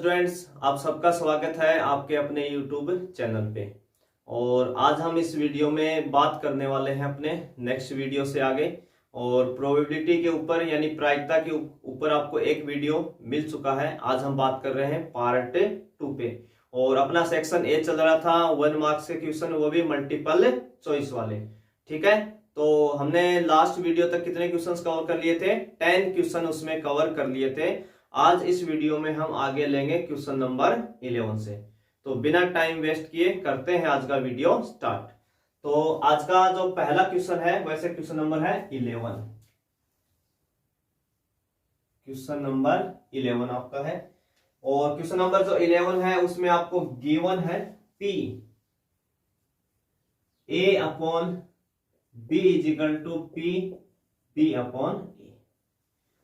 Students, आप सबका स्वागत है आपके अपने YouTube चैनल पे। और आज हम इस वीडियो में बात करने वाले हैं अपने नेक्स्ट वीडियो से आगे। और प्रोबेबिलिटी के ऊपर यानी प्रायिकता के ऊपर आपको एक वीडियो मिल चुका है। आज हम बात कर रहे हैं पार्ट 2 पे। और अपना सेक्शन ए चल रहा था 1 मार्क्स के क्वेश्चन, वो भी मल्टीपल चॉइस वाले। ठीक है, तो हमने लास्ट वीडियो तक कितने क्वेश्चंस कवर कर लिए थे? 10 क्वेश्चन उसमें कवर कर लिए थे। आज इस वीडियो में हम आगे लेंगे क्वेश्चन नंबर 11 से। तो बिना टाइम वेस्ट किए करते हैं आज का वीडियो स्टार्ट। तो आज का जो पहला क्वेश्चन है वैसे क्वेश्चन नंबर है 11। क्वेश्चन नंबर 11 आपका है। और क्वेश्चन नंबर जो 11 है उसमें आपको गिवन है P A upon B is equal to P B upon A।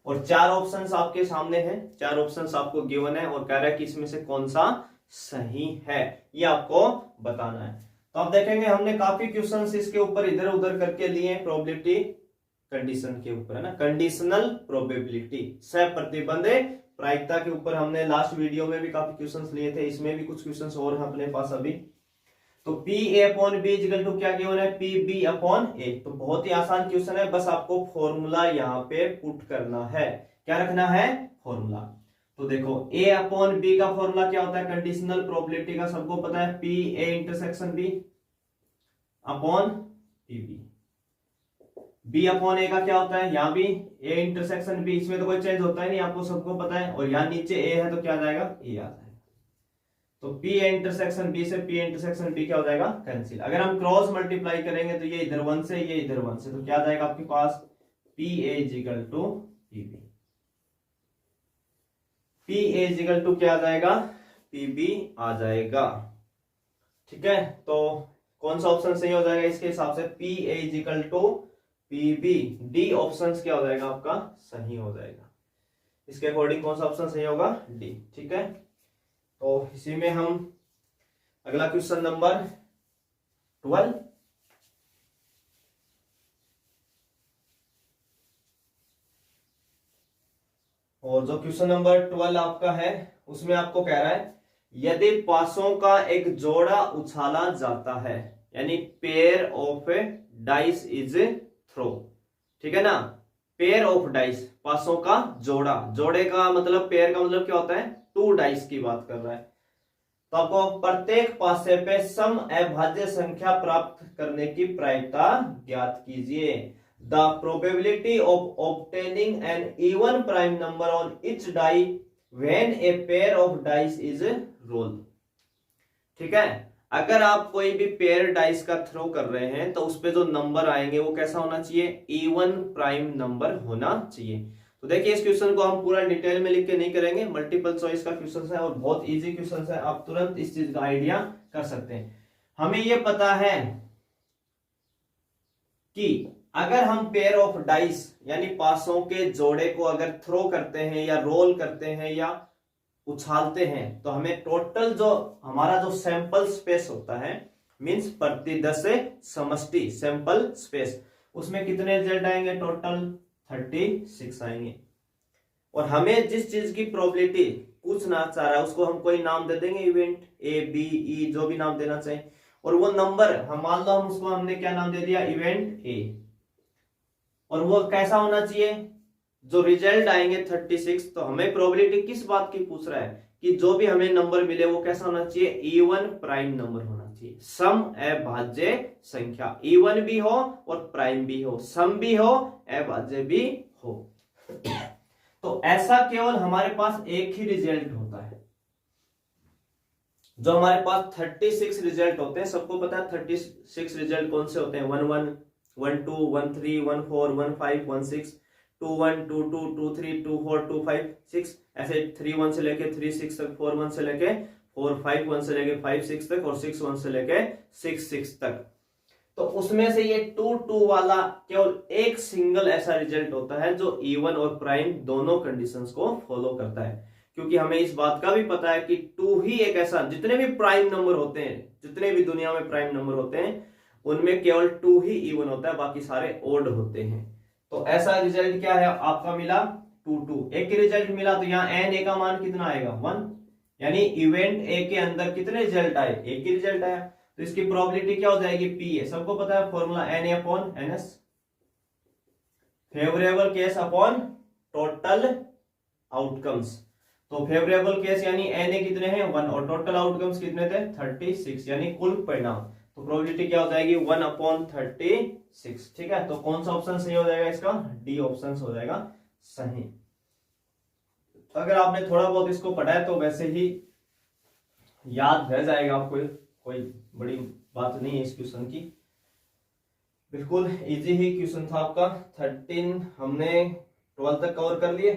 और 4 ऑप्शंस आपके सामने हैं, 4 ऑप्शंस आपको गिवन है और कह रहा है कि इसमें से कौन सा सही है ये आपको बताना है। तो आप देखेंगे हमने काफी क्वेश्चंस इसके ऊपर इधर उधर करके लिए हैं प्रोबेबिलिटी कंडीशन के ऊपर, है ना, कंडीशनल प्रोबेबिलिटी सह प्रतिबंध प्रायिकता के ऊपर हमने लास्ट वीडियो में भी काफी क्वेश्चंस लिए थे। इसमें भी कुछ क्वेश्चंस और हैं अपने पास अभी। तो P A upon B equal to क्या गिवन है? P B upon A। तो बहुत ही आसान क्वेश्चन है, बस आपको फॉर्मूला यहाँ पे पुट करना है। क्या रखना है? फॉर्मूला। तो देखो A अपॉन B का फॉर्मूला क्या होता है? कंडीशनल प्रोबेबिलिटी का सबको पता है, P A intersection B upon P B। B upon A का क्या होता है? यहाँ भी A इंटरसेक्शन B, इसमें तो कोई चेंज होता है नहीं, आपको सबको पता है। और यहाँ नीचे A है तो क्या आ जाएगा? A आ जाएगा। तो P इंटरसेक्शन B से P इंटरसेक्शन B क्या हो जाएगा? कैंसिल। अगर हम क्रॉस मल्टीप्लाई करेंगे तो ये इधर 1 से ये इधर 1 से, तो क्या आ जाएगा आपके पास? P A is equal to P B। P A is equal to क्या आ जाएगा? P B आ जाएगा। ठीक है, तो कौन सा ऑप्शन सही हो जाएगा इसके हिसाब से? P A is equal to P B। D option क्या हो जाएगा आपका? सही हो जाएगा। इसके अकॉर्डिंग कौन सा ऑप्शन सही होगा? D। ठीक है, तो इसी में हम अगला क्वेश्चन नंबर 12। और जो क्वेश्चन नंबर 12 आपका है उसमें आपको कह रहा है यदि पासों का एक जोड़ा उछाला जाता है, यानी pair of dice is throw. ठीक है ना, पेयर ऑफ डाइस, पासों का जोड़ा, जोड़े का मतलब पेयर का मतलब क्या होता है? 2 डाइस की बात कर रहा है। तो आपको प्रत्येक पासे पे सम अभाज्य संख्या प्राप्त करने की प्रायिकता ज्ञात कीजिए। The probability of obtaining an even prime number on each die when a pair of dice is rolled. ठीक है, अगर आप कोई भी पेयर डाइस का थ्रो कर रहे हैं तो उस पे जो नंबर आएंगे वो कैसा होना चाहिए? इवन प्राइम नंबर होना चाहिए। तो देखिए इस क्वेश्चन को हम पूरा डिटेल में लिख के नहीं करेंगे, मल्टीपल चॉइस का क्वेश्चन है और बहुत इजी क्वेश्चन है, आप तुरंत इस चीज का आइडिया कर सकते हैं। हमें ये पता है कि अगर हम पेयर ऑफ डाइस यानी पासों के जोड़े को अगर थ्रो करते हैं या रोल करते हैं या उछालते हैं तो हमें टोटल जो हमारा जो सैंपल स्पेस होता है, मींस प्रतिदश समष्टि सैंपल स्पेस, उसमें कितने रिजल्ट आएंगे? टोटल 36 आएंगे। और हमें जिस चीज की प्रोबेबिलिटी पूछना चाह रहा है उसको हम कोई नाम दे देंगे, इवेंट A B E जो भी नाम देना चाहिए। और वो नंबर हम मान लो हम उसको हमने क्या नाम दे दिया? Event A। और वो कैसा होना चाहिए? जो रिजल्ट आएंगे 36, तो हमें प्रोबेबिलिटी किस बात की पूछ रहा है कि जो भी हमें नंबर मिले वो कैसा होना चाहिए? इवन प्राइम नंबर होना चाहिए। सम अभाज्य संख्या, इवन भी हो और प्राइम भी हो, सम भी हो अभाज्य भी हो। तो ऐसा केवल हमारे पास एक ही रिजल्ट होता है। जो हमारे पास 36 रिजल्ट होते हैं, सबको पता है 36 रिजल्ट कौन से होते हैं? 1 1 1 2 1 3 1 4 1 5 1 6 2 1 2 2 2 3 2 4 2 5 6, ऐसे 3 1 से लेके 3 6 तक, 4 1 से लेके 4 5 1 से लेके 5 6 तक और 6 1 से लेके 6 6 तक। तो उसमें से ये 2 2 वाला केवल एक सिंगल ऐसा रिजल्ट होता है जो इवन और प्राइम दोनों कंडीशंस को फॉलो करता है। क्योंकि हमें इस बात का भी पता है कि 2 ही एक ऐसा, जितने भी प्राइम नंबर होते हैं, जितने भी दुनिया में प्राइम नंबर होते हैं, उनमें केवल 2 ही इवन होता है, बाकी सारे ओड होते हैं। तो ऐसा रिजल्ट क्या है आपका मिला? 2 2। एक रिजल्ट मिला तो यहाँ एन ए का मान कितना आएगा? 1। यानी इवेंट ए के अंदर कितने रिजल्ट आए, एक ही रिजल्ट आया, तो इसकी प्रोबेबिलिटी क्या हो जाएगी, पी है। सबको पता है formula n A upon n S, favourable case upon total outcomes. तो फेवरेबल केस यानी एन ए कितने हैं 1 और टोटल आउटकम्स कितने थे 36 यानी कुल परिणाम। तो प्रोबेबिलिटी क्या हो जाएगी 1 अपॉन 36। ठीक है, तो कौन सा ऑप्शन सही हो जाएगा इसका, डी ऑप्शन हो जाएगा सही। अगर आपने थोड़ा बहुत इसको पढ़ा है तो वैसे ही याद रह जाएगा आपको, कोई बड़ी बात नहीं है इस क्वेश्चन की, बिल्कुल इजी ही क्वेश्चन था आपका। 13 हमने 12 तक कवर कर लिए।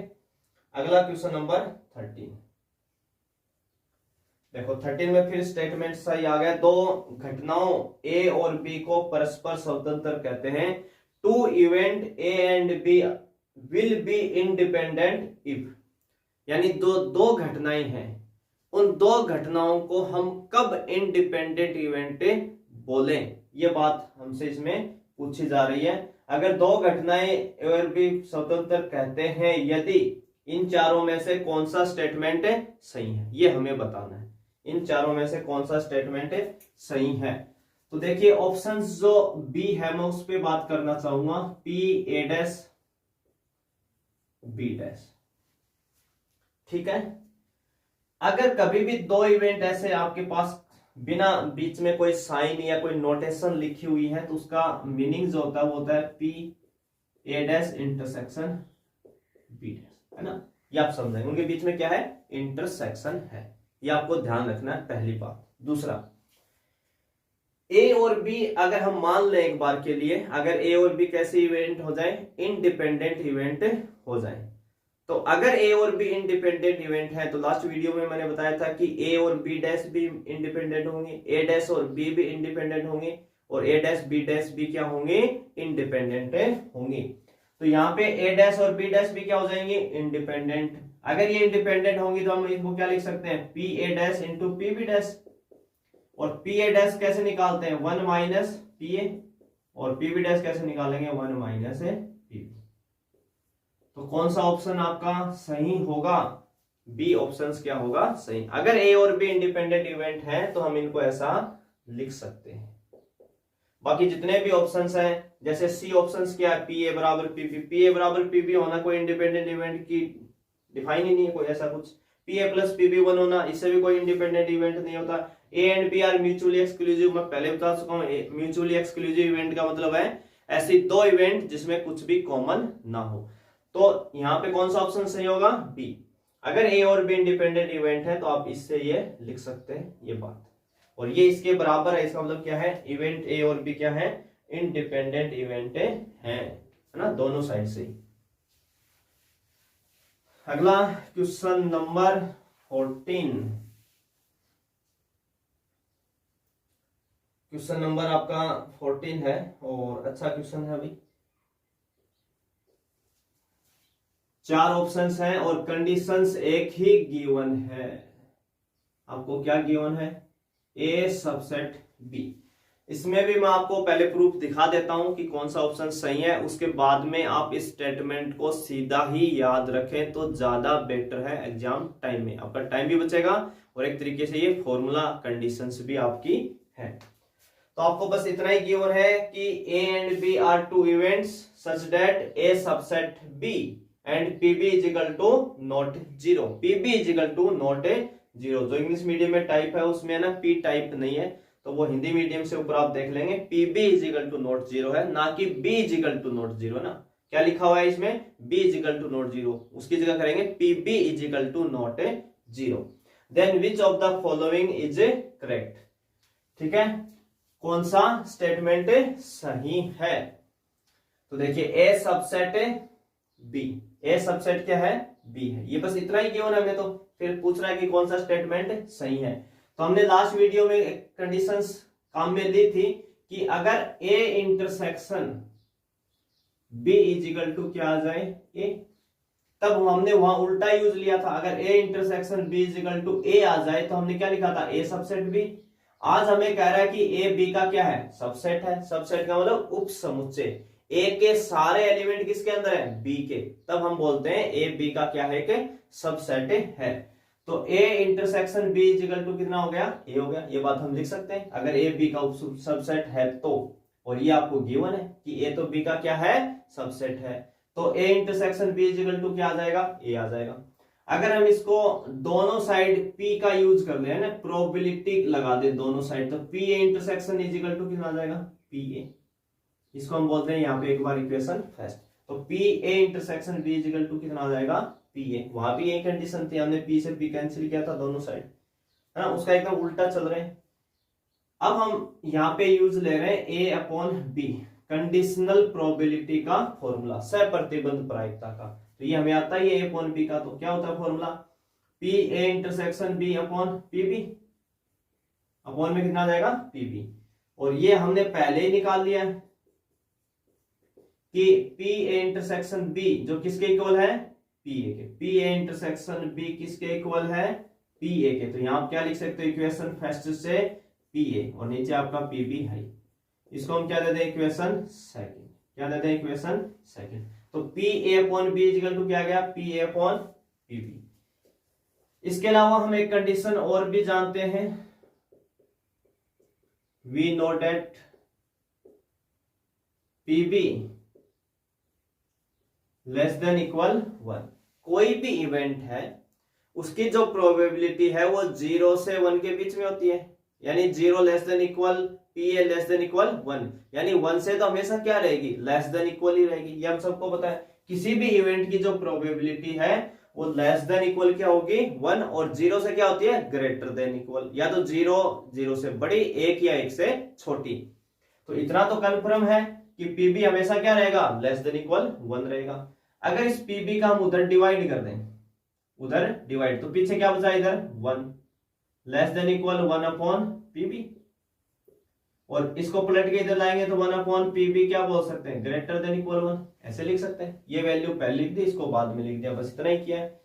अगला क्वेश्चन नंबर 13 देखो। 13 में फिर स्टेटमेंट सही आ गया। दो घटनाओं ए और बी को परस्पर स्वतंत्र कहते हैं। Two event A and B will be independent if, यानी दो घटनाएं हैं, उन दो घटनाओं को हम कब इंडिपेंडेंट इवेंट बोलें, ये बात हमसे इसमें पूछी जा रही है। अगर दो घटनाएं ए और बी स्वतंत्र कहते हैं यदि इन चारों में से कौन सा स्टेटमेंट सही है, ये हमें बताना है। इन चारों में से कौन सा स्टेटमेंट सही है। तो देखिए ऑप्शंस जो बी है मैं उस पर बात करना चाहूंगा, P A dash B dash. ठीक है, अगर कभी भी दो इवेंट ऐसे आपके पास बिना बीच में कोई साइन या कोई नोटेशन लिखी हुई है तो उसका मीनिंग जो होता है वो होता है P A dash intersection B dash, है ना। ये आप समझेंगे, उनके बीच में क्या है, इंटरसेक्शन है। ये आपको ध्यान रखना है पहली बात। दूसरा, ए और बी अगर हम मान लें एक बार के लिए, अगर ए और बी कैसे इवेंट हो जाए, इंडिपेंडेंट इवेंट हो जाए, तो अगर ए और बी इंडिपेंडेंट इवेंट है तो लास्ट वीडियो में मैंने बताया था कि ए और बी डैश भी इंडिपेंडेंट होंगे, ए डैश और बी भी इंडिपेंडेंट होंगे, और ए डैश बी क्या होंगे, इंडिपेंडेंट होंगे। तो यहाँ पे ए डैश और बी डैश भी क्या हो जाएंगे, इंडिपेंडेंट। अगर ये इंडिपेंडेंट होंगी तो हम इसको क्या लिख सकते हैं, P A dash into P B dash. और पी ए डैश कैसे निकालते हैं, 1 माइनस पी ए, और पी बी डैश कैसे निकालेंगे, 1 माइनस पी बी। तो कौन सा ऑप्शन आपका सही होगा, बी ऑप्शन क्या होगा सही। अगर ए और बी इंडिपेंडेंट इवेंट है तो हम इनको ऐसा लिख सकते हैं। बाकी जितने भी ऑप्शंस हैं, जैसे सी ऑप्शंस क्या है, पी ए बराबर पीबी, पी ए बराबर पीबी होना कोई इंडिपेंडेंट इवेंट की डिफाइन ही नहीं है कोई ऐसा कुछ। पी ए प्लस पीबी 1 होना, इससे भी कोई इंडिपेंडेंट इवेंट नहीं होता। A and B are mutually exclusive, मैं पहले बता चुका हूं, म्यूचुअली एक्सक्लूसिव इवेंट का मतलब है ऐसी दो इवेंट जिसमें कुछ भी कॉमन ना हो। तो यहाँ पे कौन सा ऑप्शन सही होगा, बी। अगर ए और बी इंडिपेंडेंट इवेंट है तो आप इससे ये लिख सकते हैं ये बात, और ये इसके बराबर है। इसका मतलब क्या है, इवेंट ए और बी क्या है, इंडिपेंडेंट इवेंट है ना, दोनों साइड से। अगला क्वेश्चन नंबर 14। क्वेश्चन नंबर आपका 14 है और अच्छा क्वेश्चन है। अभी 4 ऑप्शंस हैं और कंडीशंस एक ही गिवन है। आपको क्या गिवन है, ए सबसेट बी। इसमें भी मैं आपको पहले प्रूफ दिखा देता हूं कि कौन सा ऑप्शन सही है, उसके बाद में आप इस स्टेटमेंट को सीधा ही याद रखें तो ज्यादा बेटर है। एग्जाम टाइम में आपका टाइम भी बचेगा और एक तरीके से ये फॉर्मूला कंडीशंस भी आपकी है। तो आपको बस इतना ही गिवन है कि A and B are two events such that A subset B and PB is equal to not zero. PB is equal to not zero. जो इंग्लिश मीडियम में टाइप है उसमें ना पी टाइप नहीं है, तो वो हिंदी मीडियम से ऊपर आप देख लेंगे, PB is equal to not zero है, ना कि B is equal to not zero. ना क्या लिखा हुआ है इसमें, B is equal to not zero, उसकी जगह करेंगे PB is equal to not zero. Then which of the following is correct. ठीक है, कौन सा स्टेटमेंट सही है। तो देखिए A subset B, A subset क्या है, बी है। ये बस इतना ही गिवन है हमें, तो फिर पूछ रहा है कि कौन सा स्टेटमेंट सही है। तो हमने लास्ट वीडियो में कंडीशंस काम में ली थी कि अगर A intersection B is equal to क्या आ जाए, ए, तब हमने वहां उल्टा यूज लिया था। अगर A intersection B is equal to A आ जाए तो हमने क्या लिखा था, ए सबसेट बी। आज हमें कह रहा है कि ए बी का क्या है, सबसेट है। सबसेट का मतलब उप समुच्चय, ए के सारे एलिमेंट किसके अंदर है, बी के, तब हम बोलते हैं ए बी का क्या है कि सबसेट है। तो A intersection B is equal to कितना हो गया, ए हो गया। ये बात हम लिख सकते हैं अगर ए बी का सबसेट है तो, और ये आपको गिवन है कि ए तो बी का क्या है, सबसेट है। तो A intersection B is equal to क्या आ जाएगा, ए आ जाएगा। अगर हम इसको दोनों साइड P का यूज कर ले ना, प्रोबेबिलिटी लगा दे दोनों साइड, तो P A intersection is equal to कितना आ जाएगा, PA। इसको हम बोलते हैं यहाँ पे एक बार इक्वेशन फर्स्ट। तो PA intersection B is equal to कितना आ जाएगा, PA। वहां भी यही कंडीशन थी, हमने P से P कैंसिल किया था दोनों साइड, है ना, उसका एकदम उल्टा चल रहे हैं। अब हम यहाँ पे यूज ले रहे हैं A upon B, conditional probability का फॉर्मूला, सप्रतिबंध प्रायिकता का। तो ये हमें आता है A अपॉन B का, तो क्या होता है formula, PA intersection B upon PB, upon में कितना आ जाएगा, PB। और ये हमने पहले ही निकाल लिया है कि PA इंटरसेक्शन B जो किसके इक्वल है, PA के। PA इंटरसेक्शन B किसके इक्वल है, PA के। तो यहां आप क्या लिख सकते हो, इक्वेशन फर्स्ट से PA और नीचे आपका PB है। इसको हम क्या देते हैं, इक्वेशन सेकंड। क्या देते हैं, इक्वेशन सेकंड। तो PA upon B equal to क्या गया, PA अपॉन PB। इसके अलावा हम एक कंडीशन और भी जानते हैं, we know that PB less than equal 1। कोई भी इवेंट है उसकी जो प्रोबेबिलिटी है वो 0 से 1 के बीच में होती है, यानी 0 less than equal PA less than equal 1, यानी 1 से तो हमेशा क्या रहेगी, लेस देन इक्वल ही रहेगी। ये हम सबको पता है। किसी भी इवेंट की जो प्रोबेबिलिटी है वो लेस देन इक्वल क्या होगी, 1, और 0 से क्या होती है, ग्रेटर देन इक्वल, या तो 0 से बड़ी, 1 या 1 से छोटी। तो इतना तो कन्फर्म है कि PB हमेशा क्या रहेगा, लेस देन इक्वल 1 रहेगा। अगर इस PB का हम उधर डिवाइड कर दें, उधर डिवाइड, तो पीछे क्या बचा, इधर 1, less than equal 1 upon PB। और इसको पलट के इधर लाएंगे तो 1 अपॉन PB क्या बोल सकते हैं, ग्रेटर देन इक्वल 1, ऐसे लिख सकते हैं। ये वैल्यू पहले लिख दी, इसको बाद में लिख दिया, बस इतना ही किया है।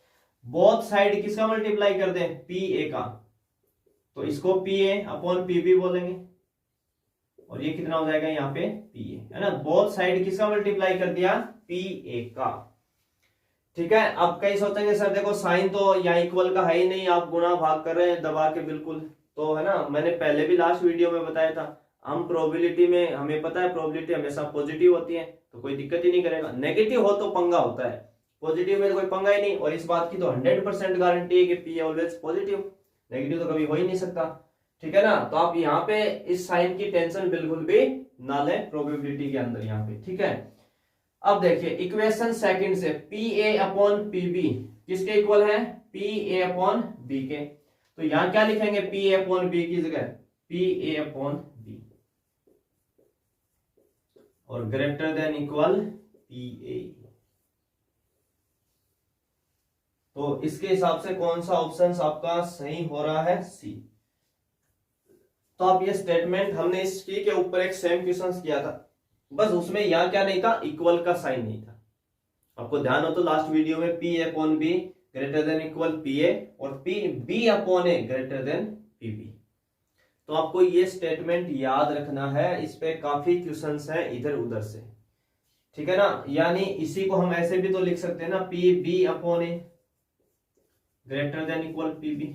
बोथ साइड किसका मल्टीप्लाई कर दें, PA का, तो इसको PA अपॉन PB बोलेंगे, और ये कितना हो जाएगा यहाँ पे PA, है ना। बोथ साइड किसका मल्टीप्लाई कर दिया, PA का। ठीक है। अब कई सोचेंगे सर देखो साइन तो यहाँ इक्वल का है ही नहीं, आप गुणा भाग कर रहे हैं दबा के, बिल्कुल तो है ना, मैंने पहले भी लास्ट वीडियो में बताया था, हम प्रोबेबिलिटी में हमें पता है प्रोबेबिलिटी हमेशा पॉजिटिव होती है, तो कोई दिक्कत ही नहीं करेगा। नेगेटिव हो तो पंगा होता है, पॉजिटिव में तो कोई पंगा ही नहीं। और इस बात की तो 100% गारंटी है कि P ऑलवेज पॉजिटिव, नेगेटिव तो कभी हो ही नहीं सकता। ठीक है ना। तो आप यहाँ पे इस साइन की टेंशन बिल्कुल भी ना लें प्रोबेबिलिटी के अंदर यहाँ पे। ठीक है। अब देखिए इक्वेशन सेकंड से PA अपॉन PB किसके इक्वल है, PA अपॉन B के। तो यहां क्या लिखेंगे, PA अपॉन B की जगह PA अपॉन B, और ग्रेटर देन इक्वल PA। तो इसके हिसाब से कौन सा ऑप्शन आपका सही हो रहा है, C। तो आप ये स्टेटमेंट, हमने इस के ऊपर एक सेम क्वेश्चन किया था, बस उसमें यहां क्या नहीं था, इक्वल का साइन नहीं था। आपको ध्यान हो तो लास्ट वीडियो में P upon B greater than equal PA और B upon A greater than PB। तो आपको ये स्टेटमेंट याद रखना है, इस पे काफी क्वेश्चंस हैं इधर उधर से। ठीक है ना। यानी इसी को हम ऐसे भी तो लिख सकते हैं ना, PB upon A greater than equal PB,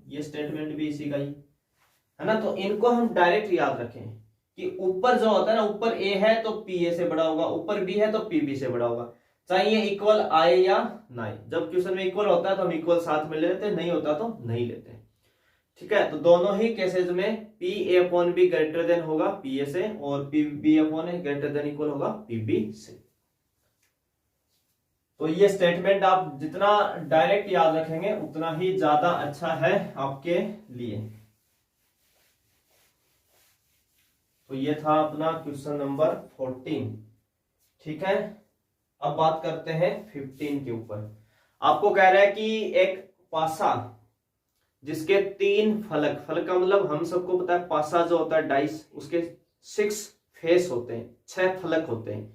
ये स्टेटमेंट भी इसी का ही है ना। तो इनको हम डायरेक्ट याद रखें कि ऊपर जो होता है ना, ऊपर A है तो PA से बड़ा होगा, ऊपर B है तो PB से बड़ा होगा, चाहे इक्वल आए या ना आए। जब क्वेश्चन में इक्वल होता है तो हम इक्वल साथ में ले लेते हैं, नहीं होता तो नहीं लेते। ठीक है। तो दोनों ही केसेस में PA upon B greater than होगा PA से, और PB upon A greater than equal होगा PB से। तो ये स्टेटमेंट आप जितना डायरेक्ट याद रखेंगे उतना ही ज्यादा अच्छा है आपके लिए। तो ये था अपना क्वेश्चन नंबर 14। ठीक है। अब बात करते हैं 15 के ऊपर। आपको कह रहा है कि एक पासा जिसके 3 फलक, फलक का मतलब हम सबको पता है पासा जो होता है डाइस, उसके 6 फेस होते हैं, 6 फलक होते हैं।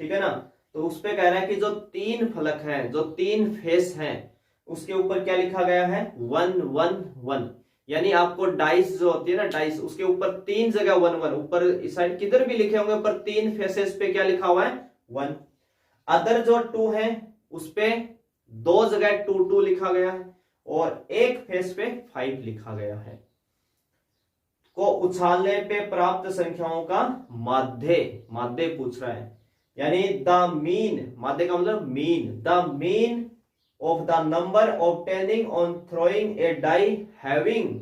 ठीक है ना। तो उस पे कह रहा है कि जो 3 फलक हैं, जो 3 फेस हैं, उसके ऊपर क्या लिखा गया है, 1 1 1। यानी आपको डाइस जो होती है ना, डाइस, उसके ऊपर 3 जगह 1 1, ऊपर इस साइड किधर भी लिखे होंगे ऊपर 3 फेसेस पे क्या लिखा हुआ है, 1। अदर जो 2 है उस पे 2 जगह 2 2 लिखा गया है, और एक फेस पे 5 लिखा गया है, को उछालने पे प्राप्त संख्याओं का माध्य पूछ रहा है। यानी द मीन, माध्य का मतलब mean, the mean of the number obtaining on throwing a die having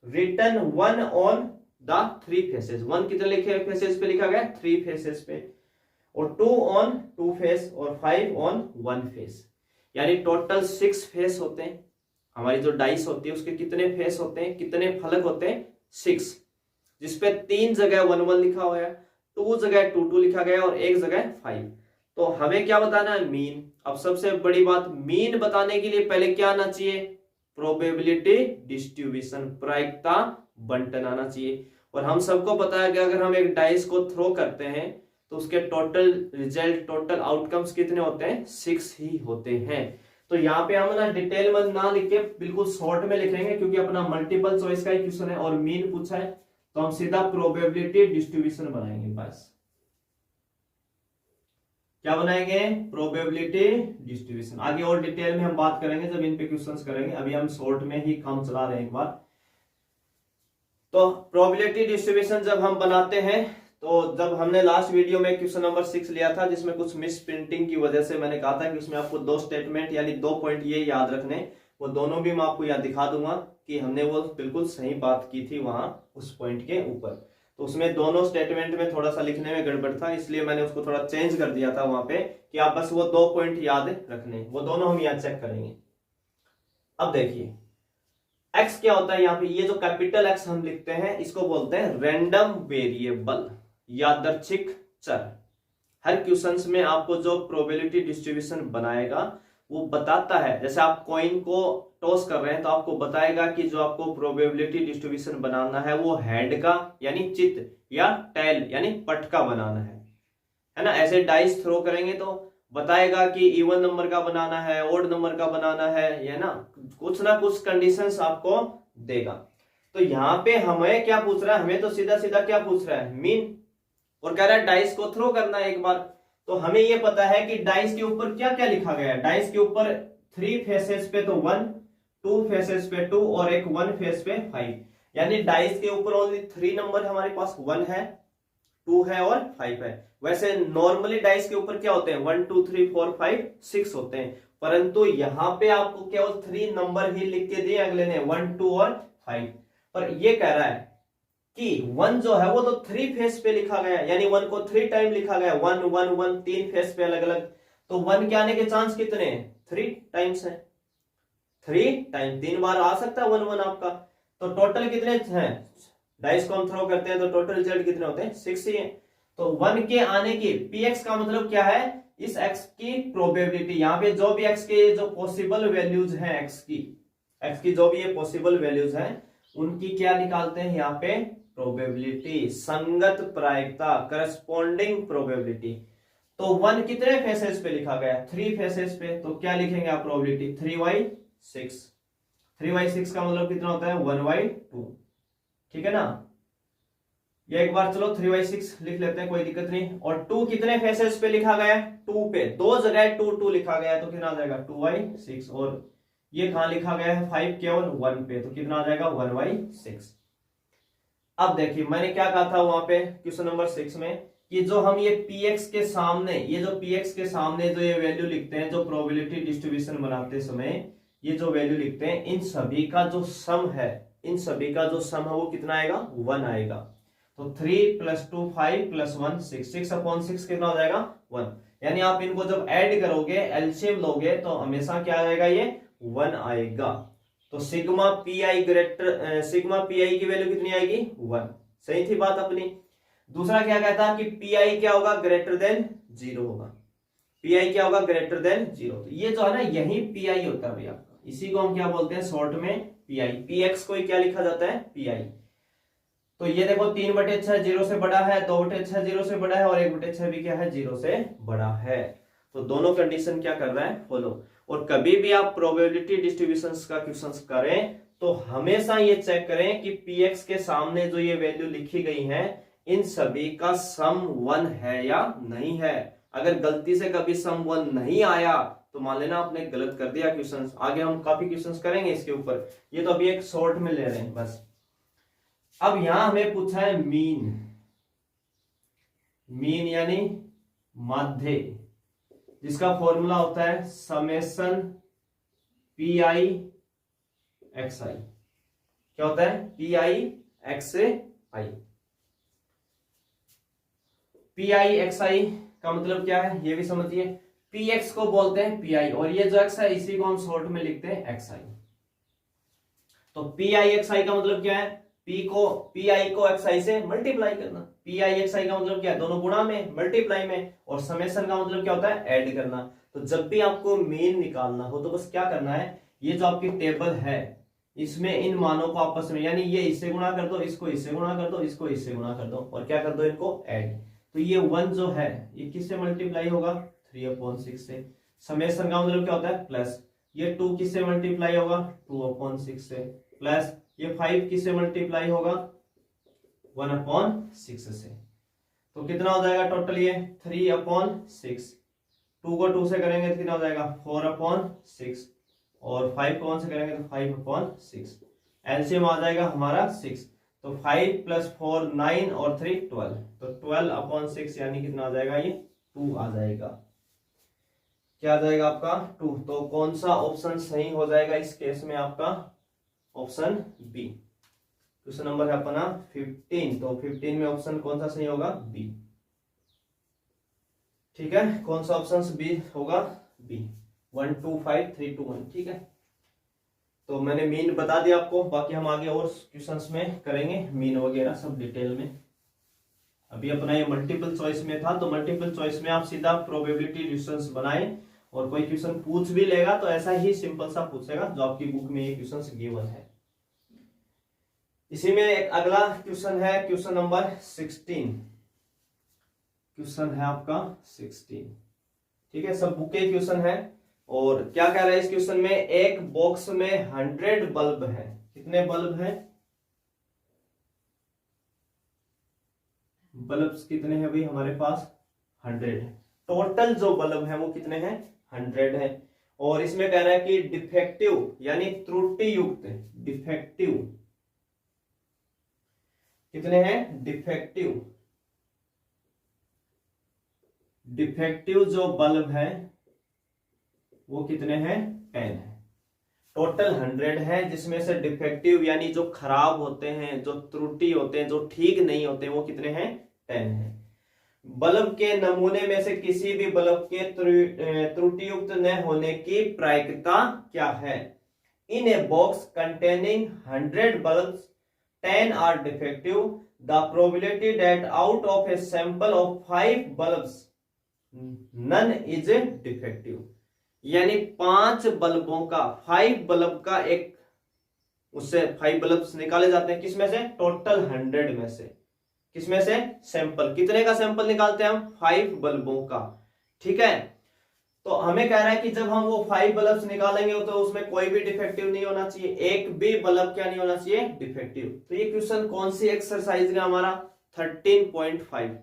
written 1 on the 3 faces. 1 कितने लिखे फेसेस पे लिखा गया? 3 फेसेस पे, और 2 ऑन 2 फेस और 5 ऑन 1 फेस। यानी टोटल 6 फेस होते हैं। हमारी जो डाइस होती है उसके कितने फेस होते हैं, कितने फलक होते हैं? 6, जिसपे 3 जगह 1 1 लिखा हुआ है, 2 जगह 2 2 लिखा गया और 1 जगह 5। तो हमें क्या बताना है? मीन। अब सबसे बड़ी बात, मीन बताने के लिए पहले क्या आना चाहिए? प्रोबेबिलिटी डिस्ट्रीब्यूशन, प्रायिकता बंटन आना चाहिए। और हम सबको पता है कि अगर हम एक डाइस को थ्रो करते हैं तो उसके टोटल रिजल्ट, टोटल आउटकम्स कितने होते हैं? 6 ही होते हैं। तो यहाँ पे हम ना डिटेल में ना लिख के बिल्कुल शॉर्ट में लिखेंगे, क्योंकि अपना मल्टीपल चॉइस का ही क्वेश्चन है और मीन पूछा है, तो हम सीधा प्रोबेबिलिटी डिस्ट्रीब्यूशन बनाएंगे। बस क्या बनाएंगे? Probability distribution. आगे और डिटेल में हम बात करेंगे जब इन पे क्वेश्चंस करेंगे, अभी हम शॉर्ट में ही काम चला रहे हैं एक बार। तो प्रोबेबिलिटी डिस्ट्रीब्यूशन जब हम बनाते हैं, तो जब हमने लास्ट वीडियो में क्वेश्चन नंबर 6 लिया था, जिसमें कुछ मिस प्रिंटिंग की वजह से मैंने कहा था कि उसमें आपको 2 स्टेटमेंट यानी 2 पॉइंट ये याद रखने, वो दोनों भी मैं आपको यहाँ दिखा दूंगा कि हमने वो बिल्कुल सही बात की थी वहां उस पॉइंट के ऊपर। तो उसमें दोनों स्टेटमेंट में थोड़ा सा लिखने में गड़बड़ था, इसलिए मैंने उसको थोड़ा चेंज कर दिया था वहां पे कि आप बस वो 2 पॉइंट याद रखने, वो दोनों हम यहाँ चेक करेंगे। अब देखिए x क्या होता है यहाँ पे, ये जो कैपिटल X हम लिखते हैं इसको बोलते हैं रैंडम वेरिएबल, यादृच्छिक चर। हर क्वेश्चंस में आपको जो प्रोबेबिलिटी डिस्ट्रीब्यूशन बनाएगा वो बताता है, जैसे आप कॉइन को टॉस कर रहे हैं तो आपको बताएगा कि जो आपको प्रोबेबिलिटी डिस्ट्रीब्यूशन बनाना है वो हेड का यानी चित या टेल यानी पट का बनाना है ना। ऐसे डाइस थ्रो करेंगे तो बताएगा कि इवन नंबर का बनाना है, ओड नंबर का बनाना है, या ना कुछ कंडीशंस आपको देगा। तो यहाँ पे हमें क्या पूछ रहा है? हमें तो सीधा सीधा क्या पूछ रहा है? मीन, और कह रहा है डाइस को थ्रो करना है एक बार। तो हमें ये पता है कि डाइस के ऊपर क्या क्या लिखा गया है। डाइस के ऊपर 3 फेसेस पे तो 1, 2 फेसेस पे 2 और एक 1 फेस पे 5। यानी डाइस के ऊपर ओनली 3 नंबर हमारे पास, 1 है, 2 है और 5 है। वैसे नॉर्मली डाइस के ऊपर क्या होते हैं? 1 2 3 4 5 6 होते हैं, परंतु यहाँ पे आपको केवल 3 नंबर ही लिख के दिए अगले ने, 1 2 और 5। पर ये कह रहा है कि 1 जो है वो तो 3 फेस पे लिखा गया है, यानी 1 को 3 टाइम लिखा गया, 1 1 1 3 फेस पे अलग अलग। तो 1 के आने के चांस कितने हैं? 3 टाइम्स है, 3 टाइम 3 बार आ सकता है 1 1 आपका। तो टोटल कितने हैं? डाइस को हम थ्रो करते हैं तो टोटल रिजल्ट कितने होते हैं? 6 ही है। तो 1 के आने की px का मतलब क्या है? इस x की प्रोबेबिलिटी, यहाँ पे जो भी x के जो पॉसिबल वैल्यूज हैं, x की जो भी ये पॉसिबल वैल्यूज हैं उनकी क्या निकालते हैं यहाँ पे? प्रोबेबिलिटी, संगत प्रायिकता, करस्पॉन्डिंग प्रोबेबिलिटी। तो 1 कितने फेसेस पे लिखा गया? 3 फेसेस पे। तो क्या लिखेंगे आप? प्रोबेबिलिटी 3/6। 3/6 का मतलब कितना होता है? 1/2। ठीक है ना। ये एक बार चलो 3/6 लिख लेते हैं, कोई दिक्कत नहीं। और 2 कितने फेसेस पे लिखा गया? 2 पे, 2 जगह 2 2 लिखा गया है, तो कितना आ जाएगा? 2/6। और ये कहां लिखा गया है? 5 केवल 1 पे, तो कितना आ जाएगा? 1/6। अब देखिए मैंने क्या कहा था वहां पे क्वेश्चन नंबर 6 में कि जो हम ये px के सामने, ये जो px के सामने जो ये वैल्यू लिखते हैं, जो प्रोबेबिलिटी डिस्ट्रीब्यूशन बनाते समय ये जो वैल्यू लिखते हैं, इन सभी का जो सम है, इन सभी का जो सम है वो कितना आएगा? 1 आएगा। तो 3 + 2 5 + 1 6, 6/6 कितना हो जाएगा? 1। यानी आप इनको जब ऐड करोगे, एलसीएम लोगे, तो हमेशा क्या आएगा? ये 1 आएगा। तो सिग्मा पी आई की वैल्यू कितनी आएगी? 1। सही थी बात अपनी। दूसरा क्या कहता कि पी आई क्या होगा? ग्रेटर देन 0 होगा। पी आई क्या होगा? Greater than 0। तो ये जो है ना, यही पी आई होता है भाई आपका, इसी को हम क्या बोलते हैं शॉर्ट में? P I. पी एक्स को क्या लिखा जाता है? पी आई। तो ये देखो 3/6 0 से बड़ा है, 2/6 0 से बड़ा है, और 1/6 भी क्या है? 0 से बड़ा है। तो दोनों कंडीशन क्या कर रहा है? फॉलो। और कभी भी आप प्रोबेबिलिटी डिस्ट्रीब्यूशंस का क्वेश्चंस करें तो हमेशा ये चेक करें कि px के सामने जो ये वैल्यू लिखी गई है इन सभी का सम 1 है या नहीं है। अगर गलती से कभी सम 1 नहीं आया तो मान लेना आपने गलत कर दिया क्वेश्चन। आगे हम काफी क्वेश्चन करेंगे इसके ऊपर, ये तो अभी एक शॉर्ट में ले रहे हैं बस। अब यहां हमें पूछा है मीन, मीन यानी माध्य, जिसका फॉर्मूला होता है summation P I X I. क्या होता है? P I X I. P I X I का मतलब क्या है ये भी समझिए। पी एक्स को बोलते हैं पी आई, और ये जो एक्स है इसी को हम शॉर्ट में लिखते हैं एक्स आई। तो पी आई एक्स आई का मतलब क्या है? पी आई को एक्स आई से मल्टीप्लाई करना। पी आई एक्स आई का मतलब क्या है? दोनों गुणा में, मल्टीप्लाई में। और समेशन का मतलब क्या होता है? ऐड करना। तो जब भी आपको मीन निकालना हो तो बस क्या करना है, ये जो आपकी टेबल है इसमें इन मानों को आपस में, यानी ये इससे गुणा कर दो, इसको इससे गुणा कर दो, इसको इससे गुणा कर दो, और क्या कर दो, इनको ऐड। तो ये 1 जो है ये किससे मल्टीप्लाई होगा? 3/6 से। समेशन का मतलब क्या होता है? प्लस। ये 2 किससे मल्टीप्लाई होगा? 2/6 से। प्लस ये 5 किससे मल्टीप्लाई होगा? 1/6 से। तो कितना हो जाएगा टोटल? ये 3/6। 2 को 2 से करेंगे तो कितना हो जाएगा? 4/6। और 5 को 1 से करेंगे तो 5/6। एलसीएम आ जाएगा हमारा 6। तो 5 + 4 9 और 3 12। तो 12/6 यानी कितना आ जाएगा? ये 2 आ जाएगा। क्या आ जाएगा आपका? 2। तो कौन सा ऑप्शन सही हो जाएगा इस केस में? आपका ऑप्शन बी। क्वेश्चन नंबर है अपना 15। तो 15 में ऑप्शन कौन सा सही होगा? बी। ठीक है, कौन सा ऑप्शन बी होगा? बी। 1 2 5 3 2 1। ठीक है, तो मैंने मीन बता दिया आपको, बाकी हम आगे और क्वेश्चंस में करेंगे मीन वगैरह सब डिटेल में। अभी अपना ये मल्टीपल चॉइस में था, तो मल्टीपल चॉइस में आप सीधा प्रोबेबिलिटी क्वेश्चंस बनाए, और कोई क्वेश्चन पूछ भी लेगा तो ऐसा ही सिंपल सा पूछेगा जो आपकी बुक में ये क्वेश्चन गिवन है। इसी में एक अगला क्वेश्चन है, क्वेश्चन नंबर 16। क्वेश्चन है आपका 16। ठीक है, सब बुक के क्वेश्चन है। और क्या कह रहा है इस क्वेश्चन में? एक बॉक्स में 100 बल्ब है। कितने बल्ब हैं? बल्ब्स कितने हैं भाई हमारे पास? 100। टोटल जो बल्ब है वो कितने हैं? 100 है। और इसमें कह रहा है कि डिफेक्टिव यानी त्रुटि युक्त, डिफेक्टिव कितने हैं? डिफेक्टिव, डिफेक्टिव जो बल्ब है वो कितने हैं? 10 है। टोटल 100 है, जिसमें से डिफेक्टिव यानी जो खराब होते हैं, जो त्रुटि होते हैं, जो ठीक नहीं होते, वो कितने हैं? 10 है। बल्ब के नमूने में से किसी भी बल्ब के त्रुटियुक्त न होने की प्रायिकता क्या है? इन a box containing 100 bulbs, 10 are defective. The probability that out of a sample of 5 bulbs none is defective. यानी 5 बल्बों का, 5 बल्ब का एक, उससे 5 बल्ब्स निकाले जाते हैं किसमें से? टोटल 100 में से। किसमें से? सैंपल। कितने का सैंपल निकालते हैं हम? 5 बल्बों का। ठीक है, तो हमें कह रहा है कि जब हम वो 5 बल्ब्स निकालेंगे तो उसमें कोई भी डिफेक्टिव नहीं होना चाहिए, एक भी बल्ब क्या नहीं होना चाहिए? डिफेक्टिव। तो ये क्वेश्चन कौन सी एक्सरसाइज का? हमारा 13.5।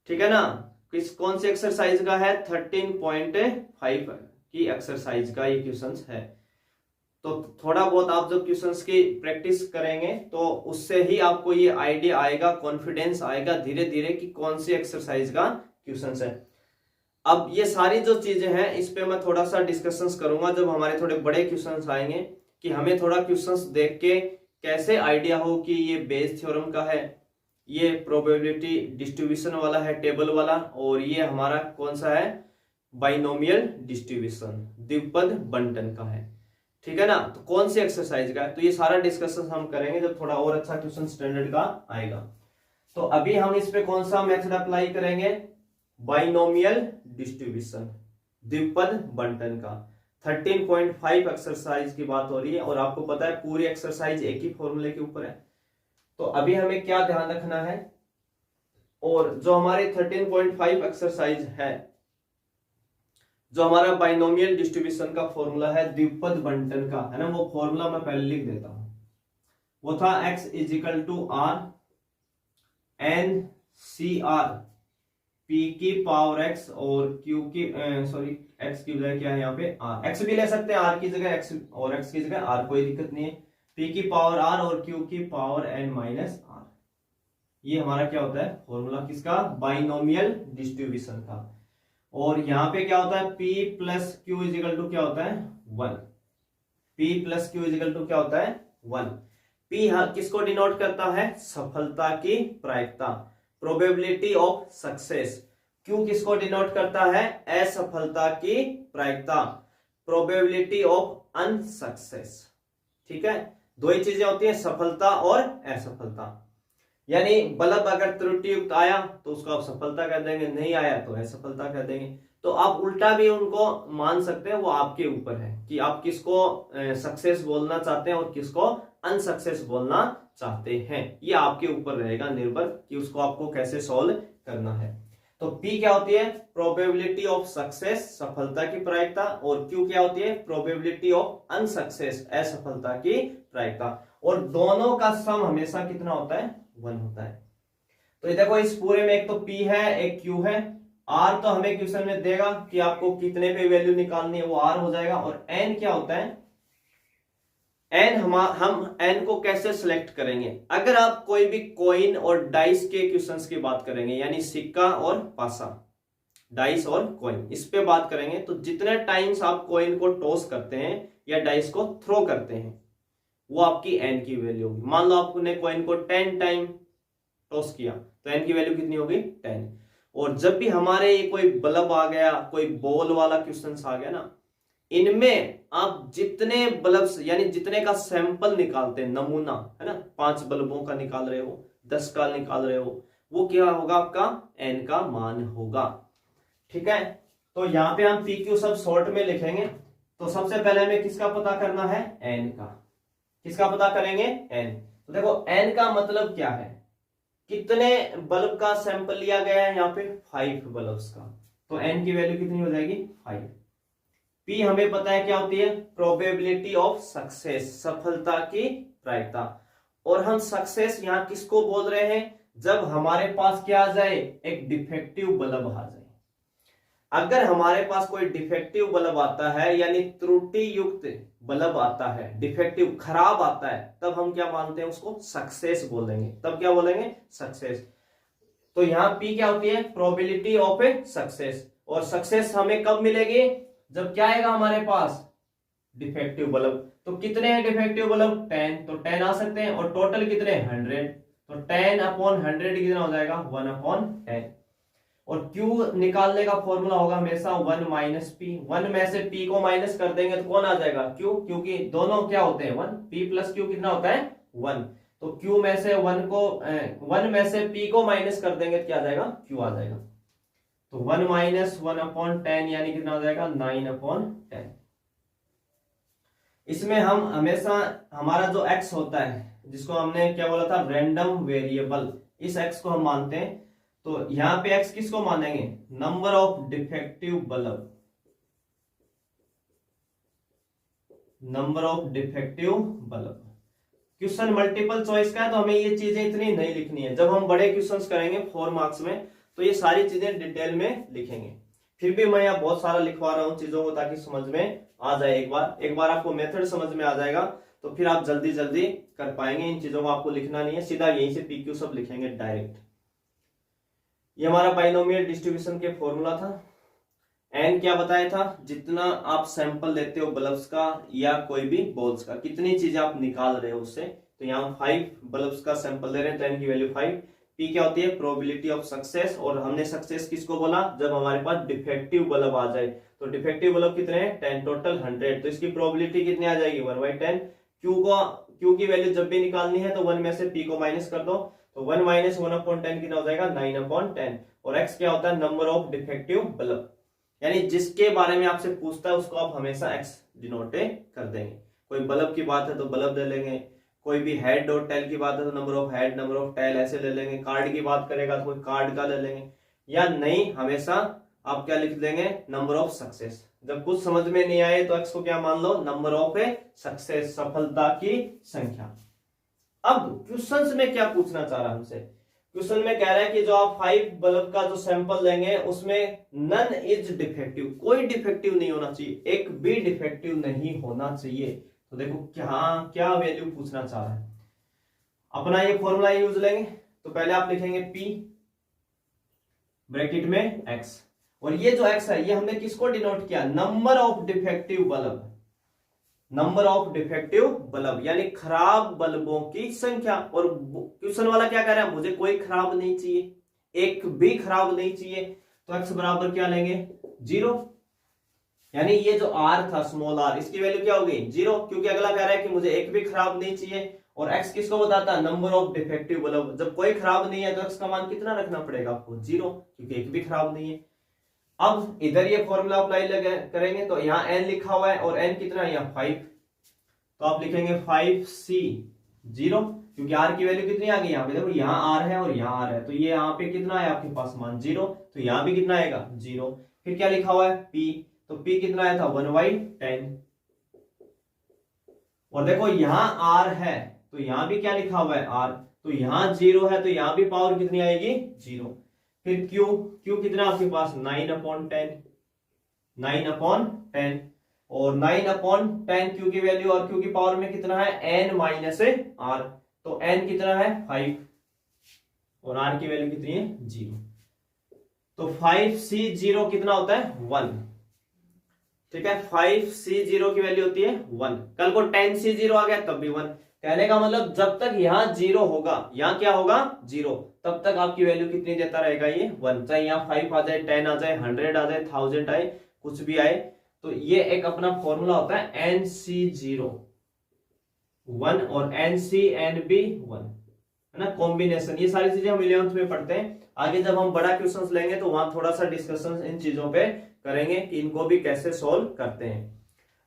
ठीक है ना, कौन सी एक्सरसाइज का है? 13.5 की एक्सरसाइज का ये क्वेश्चन है। तो थोड़ा बहुत आप जब क्वेश्चंस की प्रैक्टिस करेंगे तो उससे ही आपको ये आइडिया आएगा, कॉन्फिडेंस आएगा धीरे धीरे कि कौन सी एक्सरसाइज का क्वेश्चंस है। अब ये सारी जो चीजें हैं इस पे मैं थोड़ा सा डिस्कशंस करूंगा जब हमारे थोड़े बड़े क्वेश्चंस आएंगे, कि हमें थोड़ा क्वेश्चंस देख के कैसे आइडिया हो कि ये बेस थ्योरम का है, ये प्रोबेबिलिटी डिस्ट्रीब्यूशन वाला है, टेबल वाला, और ये हमारा कौन सा है? बाइनोमियल डिस्ट्रीब्यूशन, द्विपद बंटन का है। ठीक है ना, तो कौन सी एक्सरसाइज का है? तो ये सारा डिस्कशन हम करेंगे जब थोड़ा और अच्छा क्वेश्चन स्टैंडर्ड का आएगा। तो अभी हम इस पे कौन सा मेथड अप्लाई करेंगे? बाइनोमियल डिस्ट्रीब्यूशन, द्विपद बंटन का। 13.5 एक्सरसाइज की बात हो रही है, और आपको पता है पूरी एक्सरसाइज एक ही फॉर्मूले के ऊपर है। तो अभी हमें क्या ध्यान रखना है, और जो हमारे 13.5 एक्सरसाइज है, जो हमारा बाइनोमियल डिस्ट्रीब्यूशन का फॉर्मूला है द्विपद बंटन का, है ना, वो फॉर्मूला मैं पहले लिख देता हूं। वो था x = r n c r P की पावर x और Q की सॉरी x की बजाय क्या है यहाँ पे r, x भी ले सकते हैं r की जगह x और x की जगह r, कोई दिक्कत नहीं है। P की पावर r और Q की पावर n माइनस r, ये हमारा क्या होता है फॉर्मूला किसका, बाइनोमियल डिस्ट्रीब्यूशन का। और यहाँ पे क्या होता है P plus q is equal to क्या होता है 1, P plus q is equal to क्या होता है 1। P किसको डिनोट करता है, सफलता की प्रायिकता, प्रोबेबिलिटी ऑफ सक्सेस। Q किसको डिनोट करता है, असफलता की प्रायिकता, प्रोबेबिलिटी ऑफ अनसक्सेस। ठीक है, दो ही चीजें होती हैं, सफलता और असफलता। यानी बल्ब अगर त्रुटि युक्त आया तो उसको आप सफलता कह देंगे, नहीं आया तो असफलता कह देंगे। तो आप उल्टा भी उनको मान सकते हैं, वो आपके ऊपर है कि आप किसको सक्सेस बोलना चाहते हैं और किसको अनसक्सेस बोलना चाहते हैं। ये आपके ऊपर रहेगा निर्भर कि उसको आपको कैसे सॉल्व करना है। तो P क्या होती है, प्रोबेबिलिटी ऑफ सक्सेस, सफलता की प्रायिकता, और Q क्या होती है, प्रोबेबिलिटी ऑफ अनसक्सेस, असफलता की प्रायिकता। और दोनों का सम हमेशा कितना होता है, 1 होता है। तो ये देखो इस पूरे में एक तो P है एक Q है, R तो हमें क्वेश्चन में देगा कि आपको कितने पे वैल्यू निकालनी है, वो R हो जाएगा। और N क्या होता है, N हम N को कैसे सिलेक्ट करेंगे, अगर आप कोई भी कॉइन और डाइस के क्वेश्चंस की बात करेंगे, यानी सिक्का और पासा, डाइस और कॉइन, इस पे बात करेंगे, तो जितने टाइम्स आप कॉइन को टॉस करते हैं या डाइस को थ्रो करते हैं वो आपकी N की वैल्यू होगी। मान लो आपने कॉइन को 10 टाइम टॉस किया तो N की वैल्यू कितनी होगी, 10। और जब भी हमारे ये कोई बल्ब आ गया, कोई बॉल वाला क्वेश्चन आ गया ना, इनमें आप जितने बल्ब यानी जितने का सैंपल निकालते हैं, नमूना है ना, 5 बल्बों का निकाल रहे हो, 10 का निकाल रहे हो, वो क्या होगा, आपका N का मान होगा। ठीक है, तो यहाँ पे हम PQ सब शॉर्ट में लिखेंगे। तो सबसे पहले हमें किसका पता करना है, N का। किसका पता करेंगे, N। तो देखो N का मतलब क्या है, कितने बल्ब का सैंपल लिया गया है, यहाँ पे 5 बल्ब्स का, तो N की वैल्यू कितनी हो जाएगी, 5। P हमें पता है क्या होती है, प्रोबेबिलिटी ऑफ सक्सेस, सफलता की प्रायिकता। और हम सक्सेस यहां किसको बोल रहे हैं, जब हमारे पास क्या आ जाए, एक डिफेक्टिव बल्ब आ जाए। अगर हमारे पास कोई डिफेक्टिव बल्ब आता है, यानी त्रुटि युक्त बल्ब आता है, डिफेक्टिव खराब आता है, तब हम क्या मानते हैं, उसको सक्सेस बोलेंगे। तब क्या बोलेंगे, सक्सेस। तो यहां P क्या होती है, प्रोबेबिलिटी ऑफ ए सक्सेस। और सक्सेस हमें कब मिलेगी, जब क्या आएगा हमारे पास, डिफेक्टिव बल्ब। तो कितने हैं डिफेक्टिव बल्ब, 10, तो 10 आ सकते हैं। और टोटल कितने, 100, तो 10/100 कितना हो जाएगा, 1/10। और Q निकालने का फॉर्मूला होगा हमेशा 1 माइनस P। 1 में से P को माइनस कर देंगे तो कौन आ जाएगा, Q, क्योंकि दोनों क्या होते हैं 1, P प्लस Q कितना होता है 1। तो Q में से 1 में से P को माइनस कर देंगे तो क्या आ जाएगा, Q आ जाएगा। तो 1 माइनस 1/10 यानी कितना हो जाएगा, 9/10। इसमें हम हमेशा हमारा जो x होता है, जिसको हमने क्या बोला था, रैंडम वेरिएबल, इस x को हम मानते हैं। तो यहां पे x किसको मानेंगे, number of defective bulb, number of defective bulb. Question multiple choice का है तो हमें ये चीजें इतनी नहीं लिखनी है। जब हम बड़े क्वेश्चंस करेंगे 4 मार्क्स में तो ये सारी चीजें डिटेल में लिखेंगे। फिर भी मैं यहाँ बहुत सारा लिखवा रहा हूँ चीजों को ताकि समझ में आ जाए। एक बार आपको मेथड समझ में आ जाएगा तो फिर आप जल्दी जल्दी कर पाएंगे। इन चीजों को आपको लिखना नहीं है, सीधा यहीं से PQ सब लिखेंगे डायरेक्ट। ये हमारा बाइनोमियल डिस्ट्रीब्यूशन के फॉर्मूला था। N क्या बताया था, जितना आप सैंपल लेते हो बल्ब्स का या कोई भी बॉल्स का, कितनी चीजें आप निकाल रहे हो उससे। तो यहाँ 5 बल्ब्स का सैंपल ले रहे हैं तो N की वैल्यू 5। P क्या होती है, प्रोबेबिलिटी ऑफ सक्सेस। और हमने सक्सेस किसको बोला, जब हमारे पास डिफेक्टिव बल्ब आ जाए। तो डिफेक्टिव बल्ब कितने हैं, 10, टोटल 100। तो इसकी प्रोबेबिलिटी कितनी आ जाएगी, 1/10। Q की वैल्यू जब भी निकालनी है तो 1 में से P को माइनस कर दो, तो 1 माइनस 1/10 कितना हो जाएगा, 9/10। और x क्या होता है, नंबर ऑफ डिफेक्टिव बल्ब, यानी जिसके बारे में आपसे पूछता है उसको आप हमेशा x डिनोट कर देंगे। कोई बल्ब की बात है तो बल्ब ले लेंगे, कोई भी हेड और टेल की बात है तो number of head, number of tail ऐसे ले लेंगे। कार्ड की बात करेगा तो कोई कार्ड का ले लेंगे, या नहीं हमेशा आप क्या लिख देंगे, नंबर ऑफ सक्सेस। जब कुछ समझ में नहीं आए तो x को क्या मान लो, नंबर ऑफ सक्सेस, सफलता की संख्या। अब क्वेश्चंस में क्या पूछना चाह रहा हमसे, क्वेश्चन में कह रहा है कि जो आप 5 बल्ब का जो सैंपल लेंगे उसमें नन इज डिफेक्टिव, कोई डिफेक्टिव नहीं होना चाहिए, एक भी डिफेक्टिव नहीं होना चाहिए। तो देखो क्या क्या वैल्यू पूछना चाह रहा है। अपना ये फॉर्मूला यूज लेंगे, तो पहले आप लिखेंगे P ब्रैकेट में X, और ये जो X है ये हमने किसको डिनोट किया, number of defective bulb, number of defective bulb यानी खराब बल्बों की संख्या। और क्वेश्चन वाला क्या कह रहा है, मुझे कोई खराब नहीं चाहिए, एक भी खराब नहीं चाहिए, तो x बराबर क्या लेंगे 0, यानी ये जो r था स्मॉल r इसकी वैल्यू क्या होगी 0, क्योंकि अगला कह रहा है कि मुझे एक भी खराब नहीं चाहिए, और x किसको बताता है नंबर ऑफ डिफेक्टिव बल्ब। जब कोई खराब नहीं है तो x का मान कितना रखना पड़ेगा आपको 0, क्योंकि एक भी खराब नहीं है। अब इधर ये फॉर्मूला अप्लाई करेंगे, तो यहाँ n लिखा हुआ है और n कितना है यहाँ 5, तो आप लिखेंगे 5C 0, क्योंकि r की वैल्यू कितनी आ गई यहाँ पे, देखो यहाँ r है और यहाँ r है, तो ये यहाँ पे कितना है आपके पास मान 0, तो यहाँ भी कितना आएगा 0। फिर क्या लिखा हुआ है p, तो p कितना आया था 1/10, और देखो यहाँ r है तो यहाँ भी क्या लिखा हुआ है r, तो यहाँ 0 है तो यहाँ भी पावर कितनी आएगी 0। फिर q कितना आपके पास 9/10, 9/10, और 9/10 q की वैल्यू और q की पावर में कितना है n माइनस r, तो n कितना है 5 और r की वैल्यू कितनी है 0, तो 5C0 कितना होता है 1, ठीक है 5C0 की वैल्यू होती है 1। कल को 10C0 आ गया तब भी 1, कहने का मतलब जब तक यहाँ 0 होगा, यहाँ क्या होगा 0, तब तक आपकी वैल्यू कितनी देता रहेगा ये 1, चाहे यहाँ 5 आ जाए, 10 आ जाए, 100 आ जाए, 1000 आए, कुछ भी आए। तो ये एक अपना फॉर्मूला होता है NC0 1 और NCNB 1, है ना, कॉम्बिनेशन। ये सारी चीजें हम 11th में पढ़ते हैं, आगे जब हम बड़ा क्वेश्चंस लेंगे तो वहां थोड़ा सा डिस्कशन इन चीजों पे करेंगे कि इनको भी कैसे सोल्व करते हैं।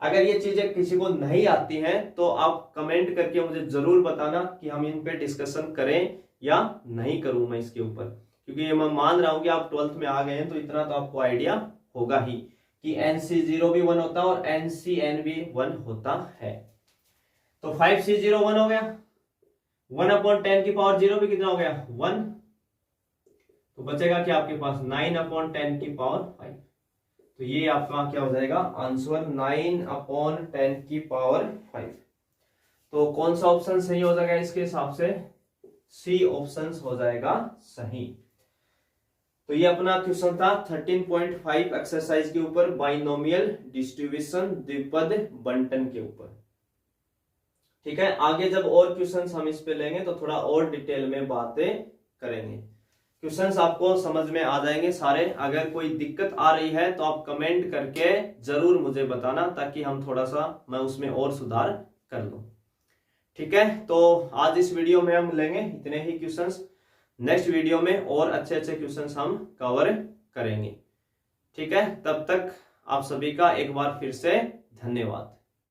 अगर ये चीजें किसी को नहीं आती हैं तो आप कमेंट करके मुझे जरूर बताना कि हम इन पे डिस्कशन करें या नहीं करूं मैं इसके ऊपर, क्योंकि ये मैं मान रहा हूं कि आप 12th में आ गए हैं तो इतना तो आपको आइडिया होगा ही कि NC0 भी 1 होता है और NCN भी 1 होता है। तो 5C0 1 हो गया, 1/10 की पावर 0 भी कितना हो गया 1, तो बचेगा क्या आपके पास 9/10 की पावर 5, तो ये आपका क्या हो जाएगा आंसर 9/10 की पावर 5। तो कौन सा ऑप्शन सही हो जाएगा इसके हिसाब से, सी ऑप्शन हो जाएगा सही। तो ये अपना क्वेश्चन था 13.5 एक्सरसाइज के ऊपर बाइनोमियल डिस्ट्रीब्यूशन द्विपद बंटन के ऊपर। ठीक है, आगे जब और क्वेश्चंस हम इस पे लेंगे तो थोड़ा और डिटेल में बातें करेंगे, क्वेश्चंस आपको समझ में आ जाएंगे सारे। अगर कोई दिक्कत आ रही है तो आप कमेंट करके जरूर मुझे बताना, ताकि हम थोड़ा सा मैं उसमें और सुधार कर लूं। ठीक है, तो आज इस वीडियो में हम लेंगे इतने ही क्वेश्चंस, नेक्स्ट वीडियो में और अच्छे अच्छे क्वेश्चंस हम कवर करेंगे। ठीक है, तब तक आप सभी का एक बार फिर से धन्यवाद।